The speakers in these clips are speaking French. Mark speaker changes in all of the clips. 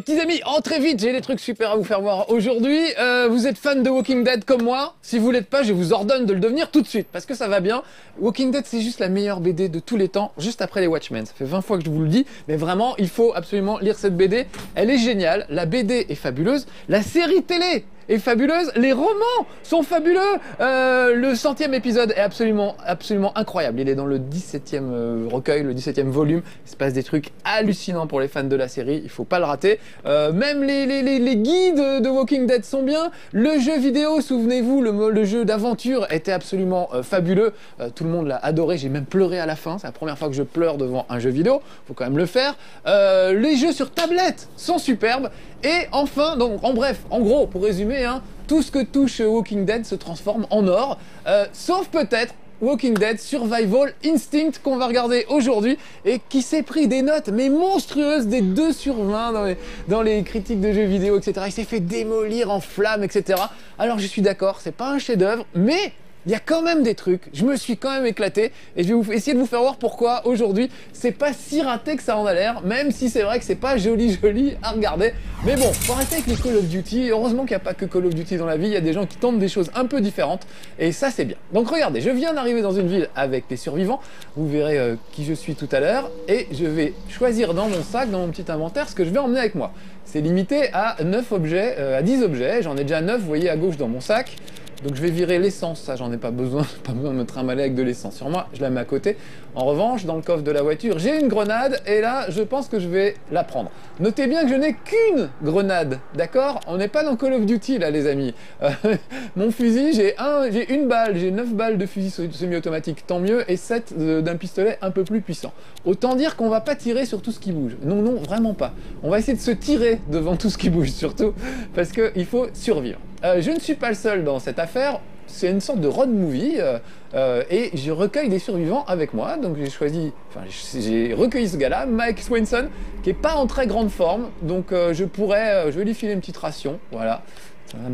Speaker 1: petits amis, entrez vite, j'ai des trucs super à vous faire voir aujourd'hui. Vous êtes fan de Walking Dead comme moi? Si vous l'êtes pas, je vous ordonne de le devenir tout de suite, parce que ça va bien. Walking Dead, c'est juste la meilleure BD de tous les temps, juste après les Watchmen. Ça fait 20 fois que je vous le dis, mais vraiment, il faut absolument lire cette BD. Elle est géniale, la BD est fabuleuse, la série télé est fabuleuse, les romans sont fabuleux, le 100e épisode est absolument incroyable, il est dans le 17e recueil, le 17e volume, il se passe des trucs hallucinants pour les fans de la série, il faut pas le rater, même les guides de Walking Dead sont bien, le jeu vidéo, souvenez-vous, le jeu d'aventure était absolument fabuleux, tout le monde l'a adoré, j'ai même pleuré à la fin, c'est la première fois que je pleure devant un jeu vidéo, faut quand même le faire, les jeux sur tablette sont superbes, et enfin, donc en bref, en gros, pour résumer, hein, tout ce que touche Walking Dead se transforme en or, sauf peut-être Walking Dead Survival Instinct qu'on va regarder aujourd'hui et qui s'est pris des notes mais monstrueuses, des 2 sur 20 dans les critiques de jeux vidéo, etc. Il s'est fait démolir en flammes, etc. Alors je suis d'accord, c'est pas un chef-d'œuvre, mais il y a quand même des trucs, je me suis quand même éclaté et je vais essayer de vous faire voir pourquoi aujourd'hui c'est pas si raté que ça en a l'air, même si c'est vrai que c'est pas joli à regarder. Mais bon, faut arrêter avec les Call of Duty, heureusement qu'il n'y a pas que Call of Duty dans la vie, il y a des gens qui tentent des choses un peu différentes et ça c'est bien. Donc regardez, je viens d'arriver dans une ville avec des survivants, vous verrez qui je suis tout à l'heure et je vais choisir dans mon sac, dans mon petit inventaire, ce que je vais emmener avec moi. C'est limité à 9 objets, à 10 objets, j'en ai déjà 9, vous voyez à gauche dans mon sac. Donc je vais virer l'essence, ça j'en ai pas besoin de me trimballer avec de l'essence sur moi, je la mets à côté. En revanche, dans le coffre de la voiture, j'ai une grenade et là, je pense que je vais la prendre. Notez bien que je n'ai qu'une grenade, d'accord? On n'est pas dans Call of Duty là les amis. Mon fusil, j'ai une balle, j'ai 9 balles de fusil semi-automatique, tant mieux, et 7 d'un pistolet un peu plus puissant. Autant dire qu'on va pas tirer sur tout ce qui bouge. Non, non, vraiment pas. On va essayer de se tirer devant tout ce qui bouge surtout, parce qu'il faut survivre. Je ne suis pas le seul dans cette affaire, c'est une sorte de road movie et je recueille des survivants avec moi, donc j'ai recueilli ce gars-là, Mike Swenson, qui est pas en très grande forme, donc je vais lui filer une petite ration, voilà,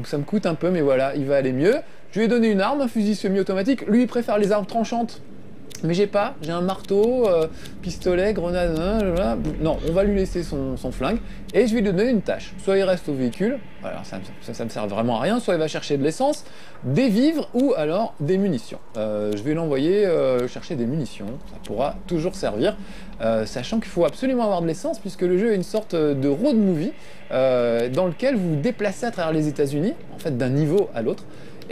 Speaker 1: ça me coûte un peu, mais voilà, il va aller mieux. Je lui ai donné une arme, un fusil semi-automatique, lui il préfère les armes tranchantes. Mais j'ai un marteau, pistolet, grenade, non, on va lui laisser son flingue, et je vais lui donner une tâche. Soit il reste au véhicule, alors ça me sert vraiment à rien, soit il va chercher de l'essence, des vivres, ou alors des munitions. Je vais l'envoyer chercher des munitions, ça pourra toujours servir, sachant qu'il faut absolument avoir de l'essence, puisque le jeu est une sorte de road movie, dans lequel vous vous déplacez à travers les États-Unis, en fait d'un niveau à l'autre,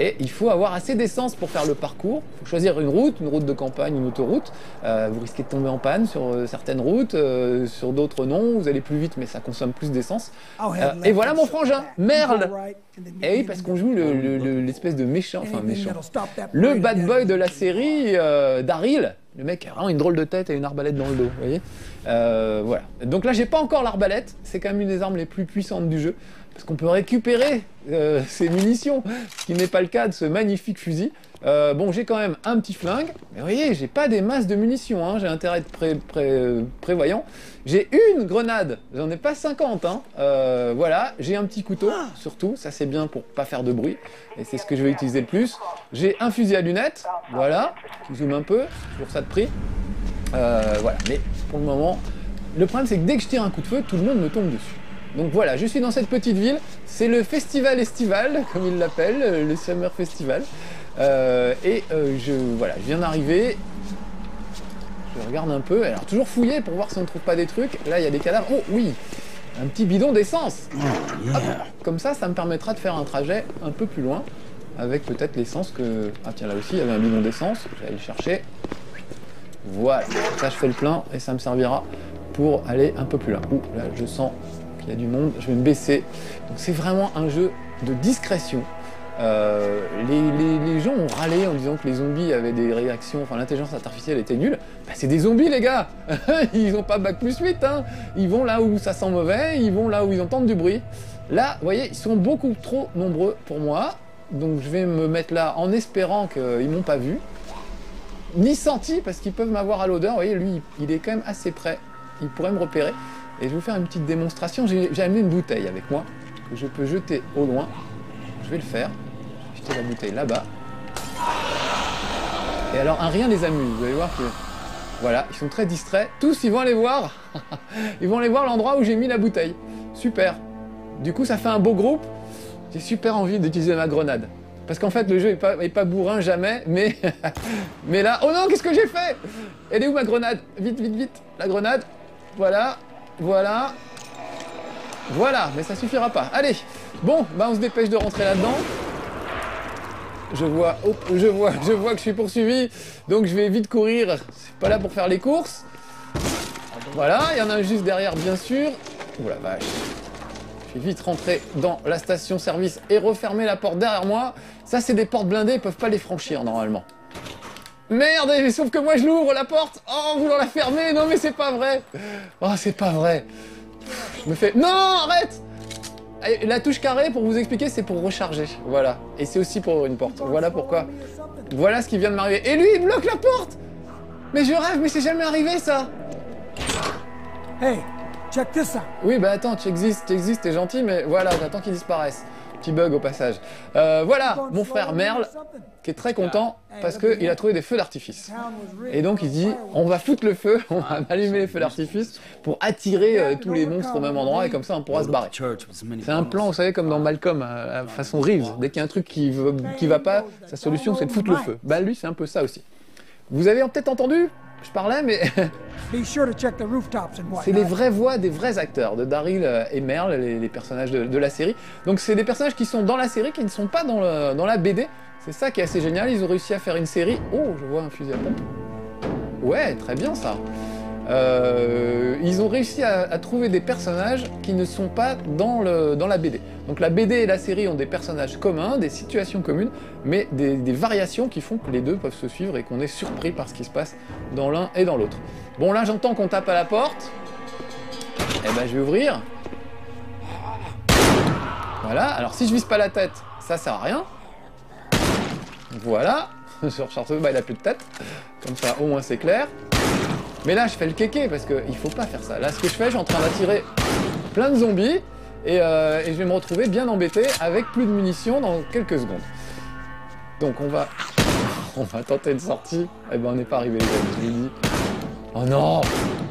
Speaker 1: et il faut avoir assez d'essence pour faire le parcours. Il faut choisir une route de campagne, une autoroute. Vous risquez de tomber en panne sur certaines routes, sur d'autres non. Vous allez plus vite, mais ça consomme plus d'essence. Et voilà mon frangin, Merle. Et oui, parce qu'on joue l'espèce de méchant, le bad boy de la série, Daryl. Le mec a vraiment une drôle de tête et une arbalète dans le dos, vous voyez. Voilà. Donc là, j'ai pas encore l'arbalète. C'est quand même une des armes les plus puissantes du jeu. Parce qu'on peut récupérer ces munitions, ce qui n'est pas le cas de ce magnifique fusil. Bon, j'ai quand même un petit flingue, mais vous voyez, j'ai pas des masses de munitions, hein, j'ai intérêt à être prévoyant. J'ai une grenade, j'en ai pas 50, hein. Voilà, j'ai un petit couteau, surtout, ça c'est bien pour pas faire de bruit, et c'est ce que je vais utiliser le plus. J'ai un fusil à lunettes, voilà, qui zoome un peu, toujours ça de prix. Voilà, mais pour le moment, le problème c'est que dès que je tire un coup de feu, tout le monde me tombe dessus. Donc voilà, je suis dans cette petite ville, c'est le festival estival, comme ils l'appellent, le Summer Festival. Je viens d'arriver, je regarde un peu, alors toujours fouiller pour voir si on ne trouve pas des trucs. Là il y a des cadavres, oh oui, un petit bidon d'essence. Hop, comme ça me permettra de faire un trajet un peu plus loin, avec peut-être l'essence que... Ah tiens, là aussi il y avait un bidon d'essence, je vais aller le chercher. Voilà, ça je fais le plein et ça me servira pour aller un peu plus loin. Ouh, là je sens qu'il y a du monde, je vais me baisser. Donc c'est vraiment un jeu de discrétion. Les gens ont râlé en disant que les zombies avaient des réactions, enfin l'intelligence artificielle était nulle. Bah, c'est des zombies les gars. Ils ont pas bac plus 8, hein. Ils vont là où ça sent mauvais, ils vont là où ils entendent du bruit. Là, vous voyez, ils sont beaucoup trop nombreux pour moi. Donc je vais me mettre là en espérant qu'ils m'ont pas vu. Ni senti, parce qu'ils peuvent m'avoir à l'odeur. Vous voyez, lui, il est quand même assez près. Il pourrait me repérer. Et je vais vous faire une petite démonstration. J'ai amené une bouteille avec moi, que je peux jeter au loin. Je vais le faire. Je vais jeter la bouteille là-bas. Et alors, rien les amuse. Vous allez voir que... Voilà, ils sont très distraits. Tous, ils vont aller voir. Ils vont aller voir l'endroit où j'ai mis la bouteille. Super. Du coup, ça fait un beau groupe. J'ai super envie d'utiliser ma grenade. Parce qu'en fait, le jeu est pas bourrin jamais, mais... mais là... Oh non, qu'est-ce que j'ai fait? Elle est où ma grenade? Vite, vite, vite. La grenade. Voilà. Voilà. Voilà, mais ça suffira pas. Allez. Bon, bah on se dépêche de rentrer là-dedans. Je vois que je suis poursuivi. Donc je vais vite courir. C'est pas là pour faire les courses. Voilà, il y en a un juste derrière, bien sûr. Oh la vache. Je vais vite rentrer dans la station-service et refermer la porte derrière moi. Ça, c'est des portes blindées, ils peuvent pas les franchir, normalement. Merde, mais sauf que moi, je l'ouvre, la porte. Oh, en voulant la fermer. Non, mais c'est pas vrai. Oh, c'est pas vrai. Je me fais... Non, arrête. La touche carrée, pour vous expliquer, c'est pour recharger. Voilà. Et c'est aussi pour une porte. Voilà pourquoi. Voilà ce qui vient de m'arriver. Et lui, il bloque la porte. Mais je rêve, mais c'est jamais arrivé, ça.
Speaker 2: Hey, check this out.
Speaker 1: Oui, bah attends, tu existes, t'es gentil, mais voilà, j'attends qu'il disparaisse. Petit bug au passage. Voilà, mon frère Merle, qui est très content parce qu'il a trouvé des feux d'artifice. Et donc il dit, on va foutre le feu, on va allumer les feux d'artifice pour attirer tous les monstres au même endroit et comme ça on pourra se barrer. C'est un plan, vous savez, comme dans Malcolm, façon Reeves. Dès qu'il y a un truc qui va pas, sa solution c'est de foutre le feu. Bah lui c'est un peu ça aussi. Vous avez peut-être entendu? Je parlais, mais c'est les vraies voix des vrais acteurs, de Daryl et Merle, les personnages de la série. Donc c'est des personnages qui sont dans la série, qui ne sont pas dans la BD. C'est ça qui est assez génial, ils ont réussi à faire une série... Oh, je vois un fusil à pompe. Ouais, très bien ça. Ils ont réussi à trouver des personnages qui ne sont pas dans la BD. Donc la BD et la série ont des personnages communs, des situations communes, mais des variations qui font que les deux peuvent se suivre et qu'on est surpris par ce qui se passe dans l'un et dans l'autre. Bon là j'entends qu'on tape à la porte. Eh ben je vais ouvrir. Voilà, alors si je vise pas la tête, ça sert à rien. Voilà, sur Charteau, bah il a plus de tête. Comme ça au moins c'est clair. Mais là, je fais le kéké parce qu'il faut pas faire ça. Là, ce que je fais, je suis en train d'attirer plein de zombies et je vais me retrouver bien embêté avec plus de munitions dans quelques secondes. Donc, on va tenter une sortie. Eh ben, on n'est pas arrivé, les amis, je vous le dis. Oh non!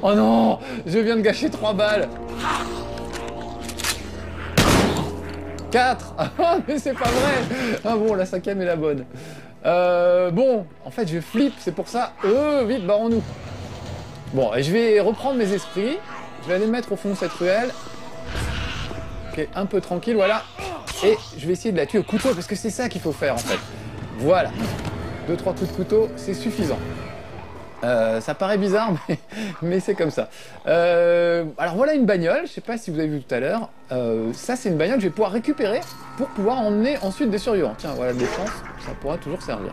Speaker 1: Oh non! Je viens de gâcher 3 balles! 4! Ah, mais c'est pas vrai! Ah bon, la 5e est la bonne. Bon, en fait, je flippe, c'est pour ça. Vite, barrons-nous. Bon, et je vais reprendre mes esprits. Je vais aller me mettre au fond de cette ruelle. Ok, un peu tranquille, voilà. Et je vais essayer de la tuer au couteau, parce que c'est ça qu'il faut faire, en fait. Voilà. 2-3 coups de couteau, c'est suffisant. Ça paraît bizarre, mais c'est comme ça. Alors voilà une bagnole, je sais pas si vous avez vu tout à l'heure. Ça, c'est une bagnole que je vais pouvoir récupérer pour pouvoir emmener ensuite des survivants. Tiens, voilà de l'essence, ça pourra toujours servir.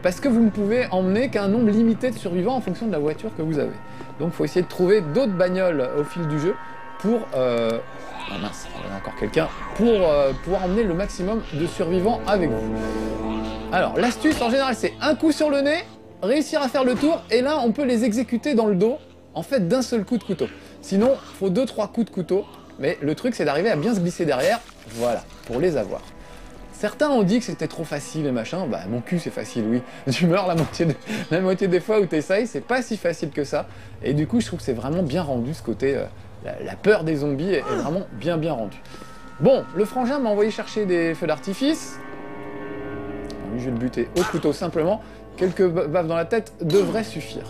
Speaker 1: Parce que vous ne pouvez emmener qu'un nombre limité de survivants en fonction de la voiture que vous avez. Donc il faut essayer de trouver d'autres bagnoles au fil du jeu pour... Ah mince, il y a encore quelqu'un. Pour pouvoir emmener le maximum de survivants avec vous. Alors l'astuce en général c'est un coup sur le nez, réussir à faire le tour, et là on peut les exécuter dans le dos, en fait d'un seul coup de couteau. Sinon, il faut 2-3 coups de couteau, mais le truc c'est d'arriver à bien se glisser derrière, voilà, pour les avoir. Certains ont dit que c'était trop facile et machin, bah mon cul c'est facile, oui. Tu meurs la moitié des fois où t'essayes, c'est pas si facile que ça. Et du coup je trouve que c'est vraiment bien rendu ce côté, la peur des zombies est vraiment bien rendue. Bon, le frangin m'a envoyé chercher des feux d'artifice. Lui je vais le buter au couteau simplement, quelques baffes dans la tête devraient suffire.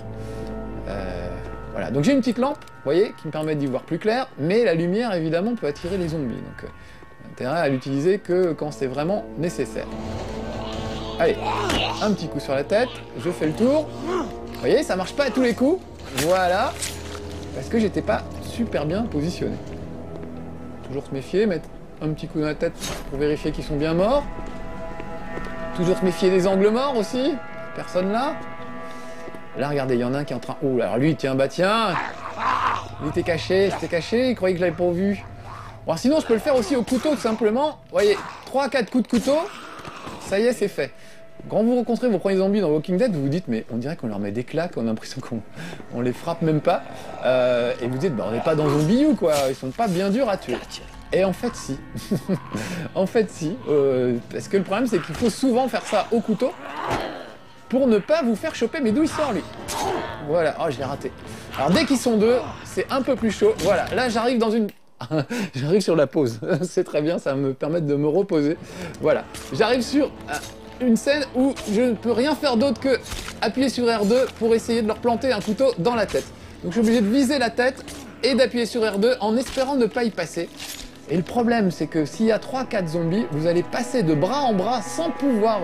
Speaker 1: Voilà, donc j'ai une petite lampe, vous voyez, qui me permet d'y voir plus clair, mais la lumière évidemment peut attirer les zombies, donc... intérêt à l'utiliser que quand c'est vraiment nécessaire. Allez, un petit coup sur la tête, je fais le tour. Vous voyez, ça marche pas à tous les coups. Voilà. Parce que j'étais pas super bien positionné. Toujours se méfier, mettre un petit coup dans la tête pour vérifier qu'ils sont bien morts. Toujours se méfier des angles morts aussi. Personne là. Là, regardez, il y en a un qui est en train... Oh, alors lui, tiens, bah tiens. Il était caché, il croyait que je l'avais pas vu. Bon, sinon, je peux le faire aussi au couteau, tout simplement. Vous voyez, 3-4 coups de couteau, ça y est, c'est fait. Quand vous rencontrez vos premiers zombies dans Walking Dead, vous vous dites, mais on dirait qu'on leur met des claques, on a l'impression qu'on les frappe même pas. Et vous dites, bah, on n'est pas dans Zombie U, quoi, ils sont pas bien durs à tuer. Et en fait, si. En fait, si. Parce que le problème, c'est qu'il faut souvent faire ça au couteau pour ne pas vous faire choper. Mais d'où il sort, lui? Voilà, oh, je l'ai raté. Alors, dès qu'ils sont deux, c'est un peu plus chaud. Voilà, là, j'arrive dans une J'arrive sur la pause. C'est très bien, ça va me permettre de me reposer. Voilà. J'arrive sur une scène où je ne peux rien faire d'autre que appuyer sur R2 pour essayer de leur planter un couteau dans la tête. Donc je suis obligé de viser la tête et d'appuyer sur R2 en espérant ne pas y passer. Et le problème, c'est que s'il y a 3-4 zombies, vous allez passer de bras en bras sans pouvoir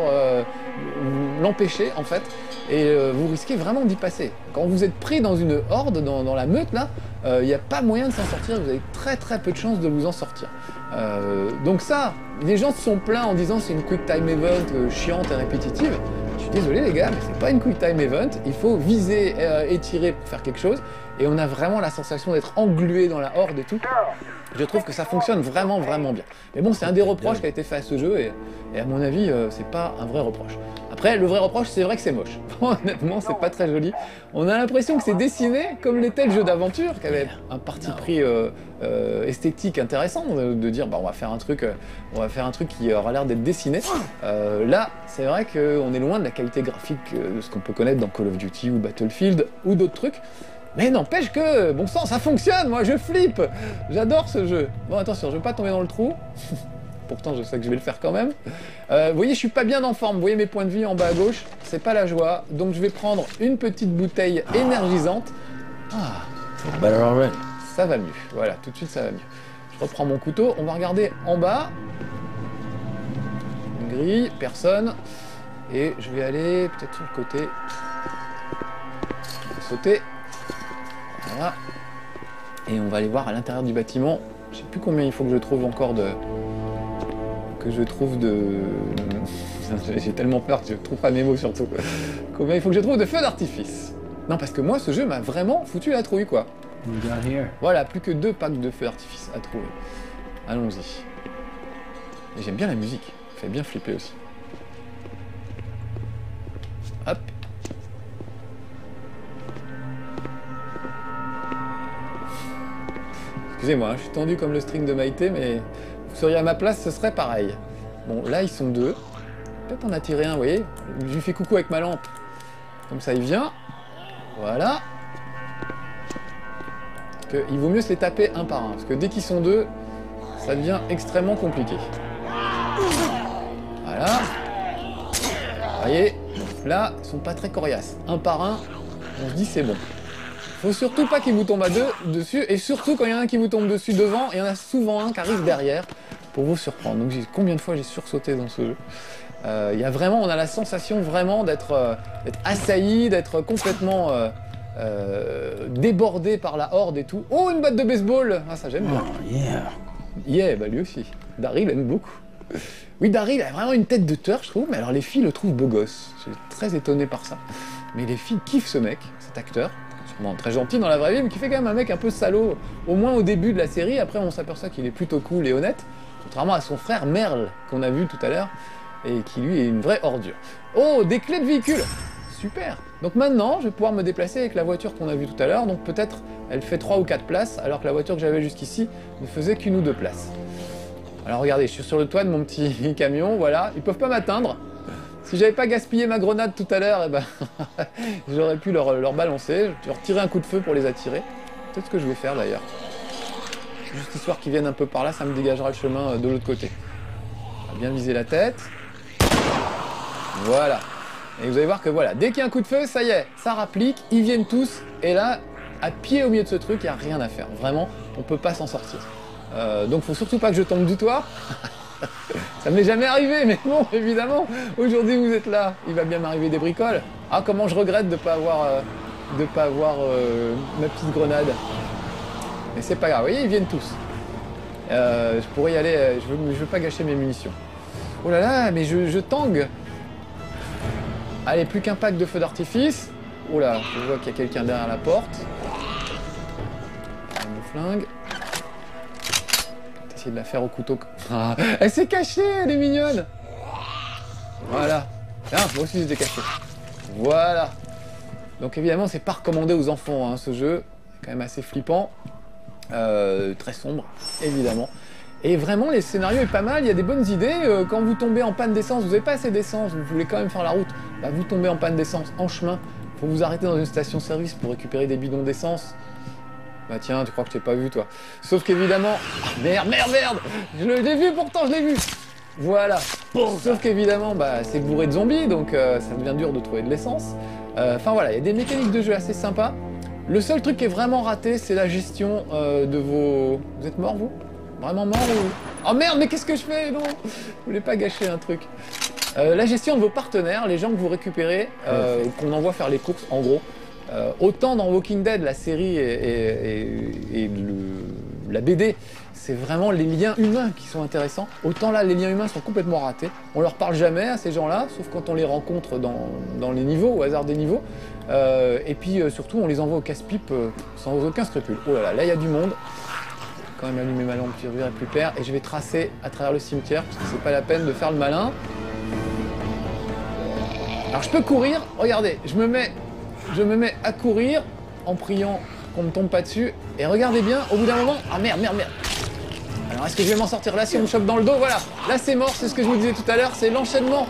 Speaker 1: l'empêcher, en fait. Et vous risquez vraiment d'y passer. Quand vous êtes pris dans une horde, dans la meute, là, il n'y a pas moyen de s'en sortir. Vous avez très peu de chances de vous en sortir. Donc ça, les gens se sont plaints en disant c'est une quick time event chiante et répétitive. Je suis désolé les gars, mais c'est pas une quick time event. Il faut viser et tirer pour faire quelque chose. Et on a vraiment la sensation d'être englué dans la horde et tout. Je trouve que ça fonctionne vraiment bien. Mais bon, c'est un des reproches qui a été fait à ce jeu et à mon avis, c'est pas un vrai reproche. Après, le vrai reproche, c'est vrai que c'est moche. Honnêtement, c'est pas très joli. On a l'impression que c'est dessiné comme l'était le jeu d'aventure, qui avait un parti pris esthétique intéressant, de dire bah, on va faire un truc qui aura l'air d'être dessiné. Là, c'est vrai qu'on est loin de la qualité graphique de ce qu'on peut connaître dans Call of Duty ou Battlefield ou d'autres trucs. Mais n'empêche que, bon sang, ça fonctionne, moi je flippe. J'adore ce jeu. Bon attention, je vais pas tomber dans le trou. Pourtant je sais que je vais le faire quand même. Vous voyez, je suis pas bien en forme. Vous voyez mes points de vie en bas à gauche. C'est pas la joie. Donc je vais prendre une petite bouteille énergisante. Ah, ça va mieux. Voilà, tout de suite ça va mieux. Je reprends mon couteau. On va regarder en bas. Une grille, personne. Et je vais aller peut-être sur le côté. Sauter. Voilà. Et on va aller voir à l'intérieur du bâtiment. Je sais plus combien il faut que je trouve encore de... J'ai tellement peur que je trouve pas mes mots surtout. Combien il faut que je trouve de feux d'artifice. Non, parce que moi, ce jeu m'a vraiment foutu la trouille, quoi. Voilà, plus que 2 packs de feux d'artifice à trouver. Allons-y. Et j'aime bien la musique. Ça fait bien flipper aussi. Hop. Excusez-moi, je suis tendu comme le string de Maïté, mais vous seriez à ma place, ce serait pareil. Bon, là, ils sont 2. Peut-être en attirer un, vous voyez. Je lui fais coucou avec ma lampe. Comme ça, il vient. Voilà. Il vaut mieux se les taper un par un, parce que dès qu'ils sont 2, ça devient extrêmement compliqué. Voilà. Vous voyez, là, ils sont pas très coriaces. Un par un, on se dit c'est bon. Faut surtout pas qu'il vous tombe à 2 dessus, et surtout quand il y en a un qui vous tombe dessus devant, il y en a souvent un qui arrive derrière pour vous surprendre. Donc combien de fois j'ai sursauté dans ce jeu. Il y a vraiment, on a la sensation vraiment d'être assailli, d'être complètement débordé par la horde et tout. Oh, une batte de baseball! Ah, ça j'aime bien. Yeah, bah lui aussi. Daryl aime beaucoup. Oui, Daryl a vraiment une tête de tueur, je trouve, mais alors les filles le trouvent beau gosse. Je suis très étonné par ça. Mais les filles kiffent ce mec, cet acteur. Sûrement très gentil dans la vraie vie, mais qui fait quand même un mec un peu salaud, au moins au début de la série. Après, on s'aperçoit qu'il est plutôt cool et honnête, contrairement à son frère Merle, qu'on a vu tout à l'heure, et qui lui est une vraie ordure. Oh, des clés de véhicule! Super! Donc maintenant, je vais pouvoir me déplacer avec la voiture qu'on a vue tout à l'heure, donc peut-être elle fait 3 ou 4 places, alors que la voiture que j'avais jusqu'ici ne faisait qu'une ou 2 places. Alors regardez, je suis sur le toit de mon petit camion, voilà, ils peuvent pas m'atteindre. Si j'avais pas gaspillé ma grenade tout à l'heure, eh ben, j'aurais pu leur balancer, je vais retirer un coup de feu pour les attirer. Peut-être ce que je vais faire d'ailleurs. Juste histoire qu'ils viennent un peu par là, ça me dégagera le chemin de l'autre côté. On va bien viser la tête. Voilà. Et vous allez voir que voilà, dès qu'il y a un coup de feu, ça y est, ça rapplique, ils viennent tous, et là, à pied au milieu de ce truc, il n'y a rien à faire. Vraiment, on peut pas s'en sortir. Donc faut surtout pas que je tombe du toit. Ça m'est jamais arrivé, mais bon, évidemment, aujourd'hui vous êtes là, il va bien m'arriver des bricoles. Ah, comment je regrette de pas avoir ma petite grenade. Mais c'est pas grave, vous voyez, ils viennent tous. Je pourrais y aller, je veux pas gâcher mes munitions. Oh là là, mais je tangue. Allez, plus qu'un pack de feux d'artifice. Oh là, je vois qu'il y a quelqu'un derrière la porte. Mon flingue. Essayer de la faire au couteau. Ah, elle s'est cachée, elle est mignonne. Voilà. Ah, moi aussi j'étais caché. Voilà. Donc évidemment, c'est pas recommandé aux enfants, hein, ce jeu. C'est quand même assez flippant. Très sombre, évidemment. Et vraiment, les scénarios est pas mal, il y a des bonnes idées. Quand vous tombez en panne d'essence, vous n'avez pas assez d'essence, vous voulez quand même faire la route, bah vous tombez en panne d'essence en chemin, faut vous arrêter dans une station-service pour récupérer des bidons d'essence. Bah tiens, tu crois que je t'ai pas vu, toi. Sauf qu'évidemment... Merde, merde, merde. Je l'ai vu pourtant, je l'ai vu. Voilà. Sauf qu'évidemment, bah, c'est bourré de zombies, donc ça devient dur de trouver de l'essence. Enfin voilà, il y a des mécaniques de jeu assez sympas. Le seul truc qui est vraiment raté, c'est la gestion de vos... Vous êtes mort, vous? Vraiment mort ou... Oh merde, mais qu'est-ce que je fais? Non, je voulais pas gâcher un truc. La gestion de vos partenaires, les gens que vous récupérez, qu'on envoie faire les courses, en gros. Autant dans Walking Dead, la série et la BD, c'est vraiment les liens humains qui sont intéressants. Autant là, les liens humains sont complètement ratés. On leur parle jamais à ces gens-là, sauf quand on les rencontre dans les niveaux, au hasard des niveaux. Et puis surtout, on les envoie au casse-pipe sans aucun scrupule. Oh là là, là il y a du monde. Quand même allumer ma lampe, je verrai plus clair. Et je vais tracer à travers le cimetière, parce que c'est pas la peine de faire le malin. Alors je peux courir, regardez, je me mets à courir en priant qu'on me tombe pas dessus. Et regardez bien, au bout d'un moment... Ah merde, merde, merde. Alors est-ce que je vais m'en sortir là si on me chope dans le dos? Voilà, là c'est mort, c'est ce que je vous disais tout à l'heure, c'est l'enchaînement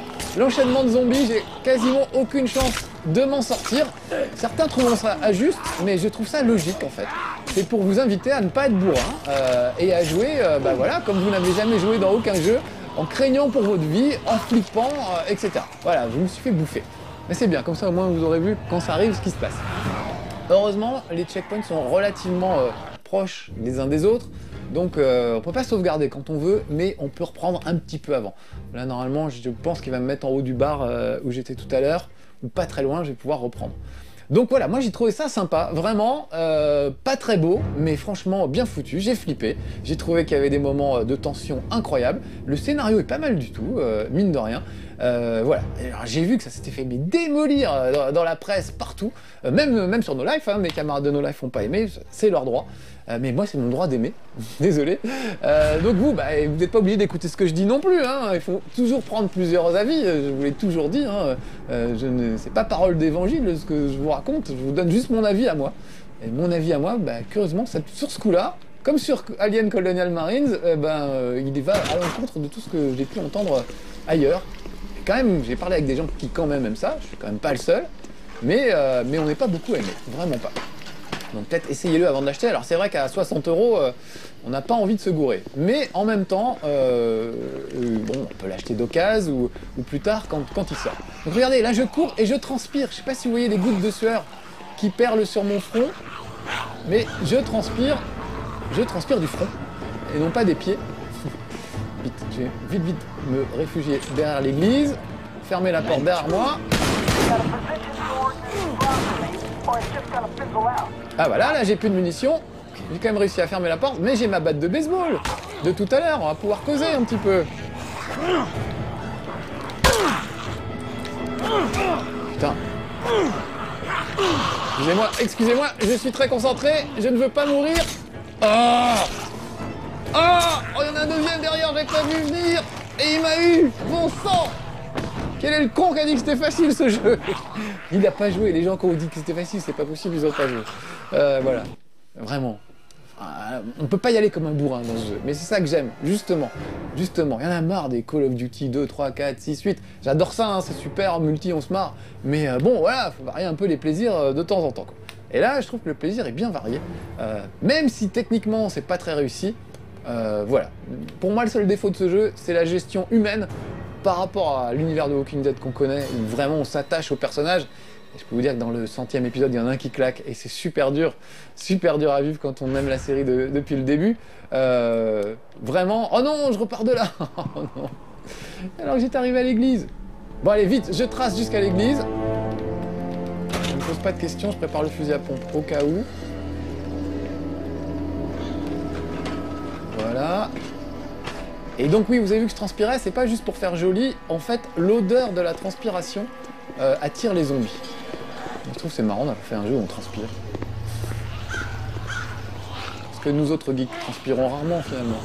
Speaker 1: de zombies. J'ai quasiment aucune chance de m'en sortir. Certains trouveront ça injuste, mais je trouve ça logique en fait. C'est pour vous inviter à ne pas être bourrin et à jouer, bah voilà, comme vous n'avez jamais joué dans aucun jeu, en craignant pour votre vie, en flippant, etc. Voilà, je me suis fait bouffer. Mais c'est bien, comme ça au moins vous aurez vu quand ça arrive ce qui se passe. Heureusement, les checkpoints sont relativement proches les uns des autres, donc on peut pas sauvegarder quand on veut, mais on peut reprendre un petit peu avant. Là normalement, je pense qu'il va me mettre en haut du bar où j'étais tout à l'heure, ou pas très loin, je vais pouvoir reprendre. Donc voilà, moi j'ai trouvé ça sympa, vraiment, pas très beau, mais franchement bien foutu, j'ai flippé, j'ai trouvé qu'il y avait des moments de tension incroyables, le scénario est pas mal du tout, mine de rien, voilà, j'ai vu que ça s'était fait mais démolir dans la presse, partout, même sur No Life, hein, mes camarades de No Life n'ont pas aimé, c'est leur droit, mais moi c'est mon droit d'aimer, désolé. Donc vous, bah, vous n'êtes pas obligé d'écouter ce que je dis non plus, hein. Il faut toujours prendre plusieurs avis, je vous l'ai toujours dit, hein. C'est pas parole d'évangile ce que je vous raconte, je vous donne juste mon avis à moi. Et mon avis à moi, bah, curieusement, sur ce coup-là, comme sur Alien Colonial Marines, il va à l'encontre de tout ce que j'ai pu entendre ailleurs. Et quand même, j'ai parlé avec des gens qui quand même aiment ça, je suis quand même pas le seul, mais on n'est pas beaucoup aimé, vraiment pas. Donc peut-être essayez-le avant de l'acheter. Alors c'est vrai qu'à 60 €, on n'a pas envie de se gourer. Mais en même temps, bon, on peut l'acheter d'occasion ou plus tard quand il sort. Donc regardez, là je cours et je transpire. Je sais pas si vous voyez les gouttes de sueur qui perlent sur mon front, mais je transpire du front et non pas des pieds. Vite, je vais vite me réfugier derrière l'église, fermer la porte derrière moi. Ah voilà, là j'ai plus de munitions, j'ai quand même réussi à fermer la porte, mais j'ai ma batte de baseball de tout à l'heure, on va pouvoir causer un petit peu. Putain. Excusez-moi, je suis très concentré, je ne veux pas mourir. Oh, oh, il y en a un deuxième derrière, j'ai pas vu venir, et il m'a eu, bon sang. Quel est le con qui a dit que c'était facile ce jeu? Il n'a pas joué, les gens qui ont dit que c'était facile, c'est pas possible, ils ont pas joué. Voilà, vraiment. On peut pas y aller comme un bourrin dans ce jeu, mais c'est ça que j'aime, justement. Justement, il y en a marre des Call of Duty 2, 3, 4, 6, 8. J'adore ça, hein, c'est super, multi, on se marre. Mais bon, voilà, faut varier un peu les plaisirs de temps en temps, quoi. Et là, je trouve que le plaisir est bien varié. Même si techniquement, c'est pas très réussi. Voilà. Pour moi, le seul défaut de ce jeu, c'est la gestion humaine par rapport à l'univers de Walking Dead qu'on connaît, où vraiment on s'attache aux personnages. Et je peux vous dire que dans le 100e épisode, il y en a un qui claque, et c'est super dur à vivre quand on aime la série depuis le début. Vraiment... Oh non, je repars de là. Oh non. Alors que j'étais arrivé à l'église. Bon allez, vite, je trace jusqu'à l'église. Je ne me pose pas de questions, je prépare le fusil à pompe au cas où. Voilà. Et donc oui, vous avez vu que je transpirais, c'est pas juste pour faire joli. En fait, l'odeur de la transpiration attire les zombies. Je trouve que c'est marrant d'avoir fait un jeu où on transpire. Parce que nous autres geeks transpirons rarement finalement.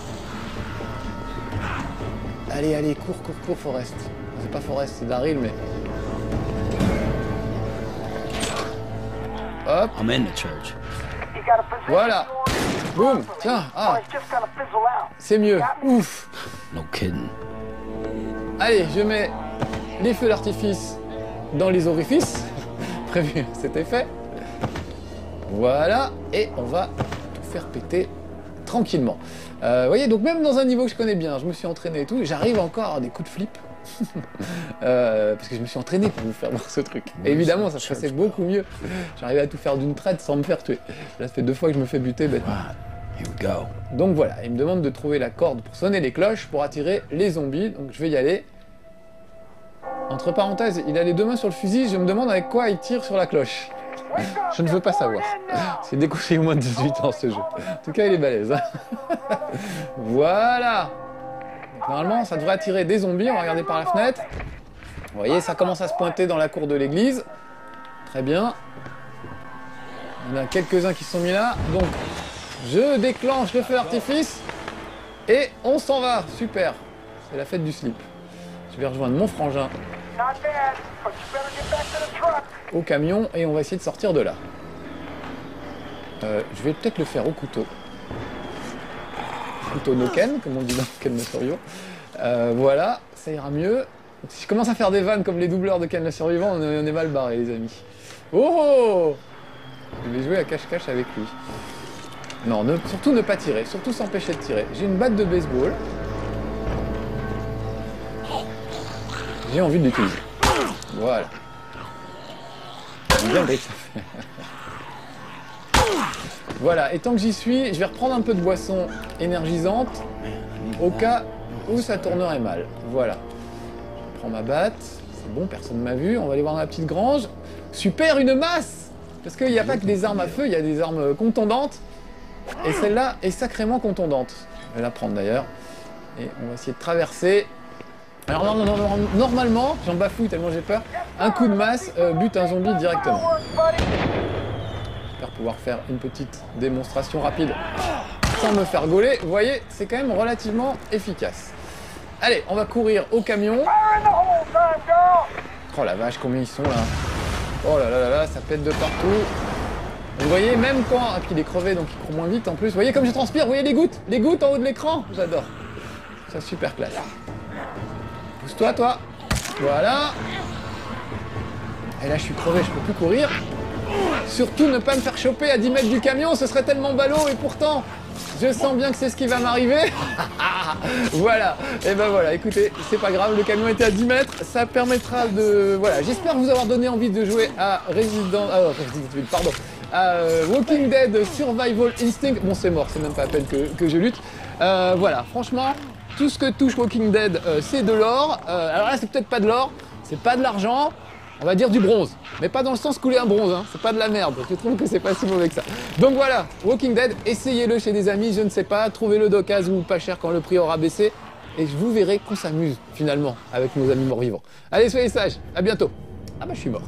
Speaker 1: Allez, allez, cours, Forrest. C'est pas Forrest, c'est Daryl, mais... Hop. Voilà. Boum. Tiens, ah. C'est mieux. Ouf.
Speaker 3: No kidding.
Speaker 1: Allez, je mets les feux d'artifice dans les orifices. Prévu, c'était fait. Voilà. Et on va faire péter tranquillement. Vous voyez, donc même dans un niveau que je connais bien, je me suis entraîné et tout, j'arrive encore à avoir des coups de flip. Parce que je me suis entraîné pour vous faire voir ce truc. Et évidemment, ça se passait beaucoup mieux. J'arrivais à tout faire d'une traite sans me faire tuer. Là, ça fait 2 fois que je me fais buter bêtement. Donc voilà, il me demande de trouver la corde pour sonner les cloches pour attirer les zombies. Donc je vais y aller. Entre parenthèses, il a les 2 mains sur le fusil, je me demande avec quoi il tire sur la cloche. Je ne veux pas savoir. C'est décoché au moins de 18 ans ce jeu. En tout cas, il est balèze. Voilà. Donc, normalement, ça devrait attirer des zombies. On va regarder par la fenêtre. Vous voyez, ça commence à se pointer dans la cour de l'église. Très bien. Il y en a quelques-uns qui sont mis là. Donc, je déclenche le feu d'artifice. Et on s'en va. Super. C'est la fête du slip. Je vais rejoindre mon frangin au camion et on va essayer de sortir de là. Je vais peut-être le faire au couteau. Couteau no Ken, comme on dit dans Ken le Survivant. Voilà, ça ira mieux. Si je commence à faire des vannes comme les doubleurs de Ken le Survivant, on est mal barré les amis. Oh, je vais jouer à cache-cache avec lui. Non, surtout ne pas tirer, surtout s'empêcher de tirer. J'ai une batte de baseball. J'ai envie de l'utiliser. Voilà. Bien que ça fait. Voilà, et tant que j'y suis, je vais reprendre un peu de boisson énergisante au cas où ça tournerait mal. Voilà. Je prends ma batte. C'est bon, personne ne m'a vu. On va aller voir dans la petite grange. Super, une masse! Parce qu'il n'y a pas que des armes à feu, il y a des armes contondantes. Et celle-là est sacrément contondante. Je vais la prendre d'ailleurs. Et on va essayer de traverser. Alors normalement, j'en bafouille tellement j'ai peur, un coup de masse bute un zombie directement. J'espère pouvoir faire une petite démonstration rapide sans me faire gauler. Vous voyez, c'est quand même relativement efficace. Allez, on va courir au camion. Oh la vache, combien ils sont là. Oh là là là là, ça pète de partout. Vous voyez, même quand... Ah, puis il est crevé, donc il court moins vite en plus. Vous voyez comme je transpire, vous voyez les gouttes en haut de l'écran. J'adore. C'est super classe. Pousse-toi, toi. Voilà. Et là, je suis crevé, je peux plus courir. Surtout ne pas me faire choper à 10 mètres du camion, ce serait tellement ballot. Et pourtant, je sens bien que c'est ce qui va m'arriver. Voilà. Et ben voilà, écoutez, c'est pas grave, le camion était à 10 mètres. Ça permettra de... Voilà, j'espère vous avoir donné envie de jouer à Walking Dead Survival Instinct. Bon, c'est mort, c'est même pas à peine que je lutte. Voilà, franchement... Tout ce que touche Walking Dead, c'est de l'or. Alors là, c'est peut-être pas de l'or, c'est pas de l'argent, on va dire du bronze. Mais pas dans le sens couler un bronze, hein. C'est pas de la merde. Je trouve que c'est pas si mauvais que ça. Donc voilà, Walking Dead, essayez-le chez des amis, je ne sais pas, trouvez-le d'occasion ou pas cher quand le prix aura baissé. Et vous verrez qu'on s'amuse finalement avec nos amis morts-vivants. Allez, soyez sages, à bientôt. Ah bah je suis mort.